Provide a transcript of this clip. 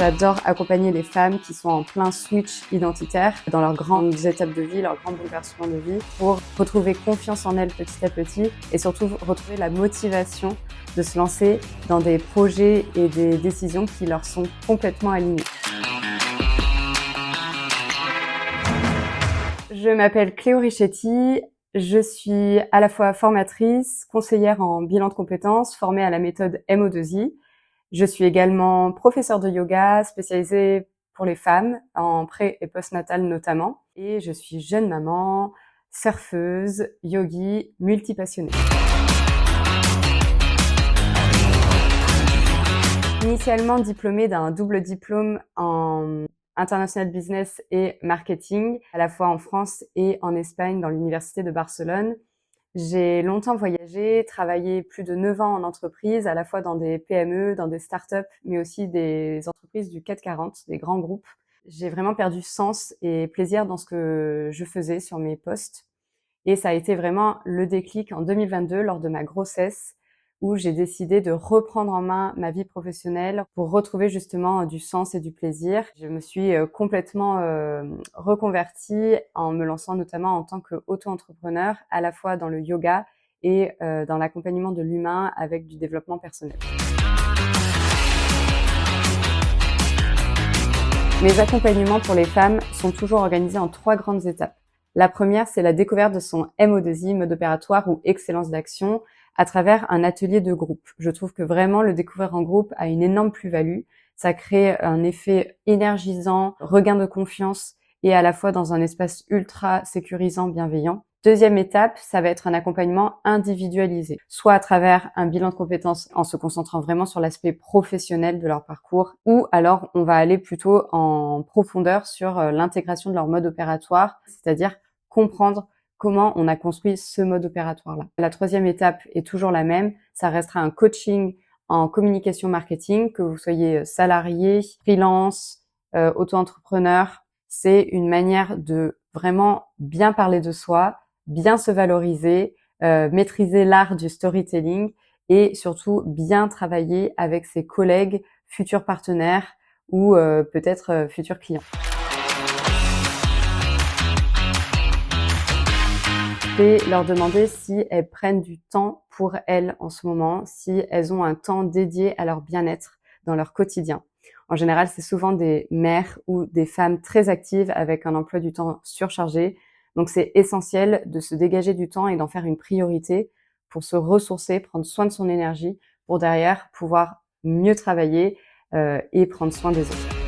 J'adore accompagner les femmes qui sont en plein switch identitaire dans leurs grandes étapes de vie, leurs grands bouleversements de vie, pour retrouver confiance en elles petit à petit et surtout retrouver la motivation de se lancer dans des projets et des décisions qui leur sont complètement alignées. Je m'appelle Cléo Richetti, je suis à la fois formatrice, conseillère en bilan de compétences, formée à la méthode MO2I. Je suis également professeure de yoga spécialisée pour les femmes, en pré- et postnatal notamment. Et je suis jeune maman, surfeuse, yogi, multipassionnée. Initialement diplômée d'un double diplôme en International Business et Marketing, à la fois en France et en Espagne dans l'Université de Barcelone. J'ai longtemps voyagé, travaillé plus de 9 ans en entreprise, à la fois dans des PME, dans des startups, mais aussi des entreprises du CAC 40, des grands groupes. J'ai vraiment perdu sens et plaisir dans ce que je faisais sur mes postes. Et ça a été vraiment le déclic en 2022 lors de ma grossesse, où j'ai décidé de reprendre en main ma vie professionnelle pour retrouver justement du sens et du plaisir. Je me suis complètement reconvertie en me lançant notamment en tant qu'auto-entrepreneur, à la fois dans le yoga et dans l'accompagnement de l'humain avec du développement personnel. Mes accompagnements pour les femmes sont toujours organisés en 3 grandes étapes. La première, c'est la découverte de son MO2I, mode opératoire ou excellence d'action, à travers un atelier de groupe. Je trouve que vraiment le découvrir en groupe a une énorme plus-value. Ça crée un effet énergisant, regain de confiance et à la fois dans un espace ultra sécurisant, bienveillant. Deuxième étape, ça va être un accompagnement individualisé, soit à travers un bilan de compétences en se concentrant vraiment sur l'aspect professionnel de leur parcours, ou alors on va aller plutôt en profondeur sur l'intégration de leur mode opératoire, c'est-à-dire comprendre comment on a construit ce mode opératoire-là. La troisième étape est toujours la même, ça restera un coaching en communication marketing, que vous soyez salarié, freelance, auto-entrepreneur. C'est une manière de vraiment bien parler de soi, bien se valoriser, maîtriser l'art du storytelling et surtout bien travailler avec ses collègues, futurs partenaires ou peut-être futurs clients. Et leur demander si elles prennent du temps pour elles en ce moment, si elles ont un temps dédié à leur bien-être dans leur quotidien. En général, c'est souvent des mères ou des femmes très actives avec un emploi du temps surchargé. Donc, c'est essentiel de se dégager du temps et d'en faire une priorité pour se ressourcer, prendre soin de son énergie pour derrière pouvoir mieux travailler et prendre soin des autres.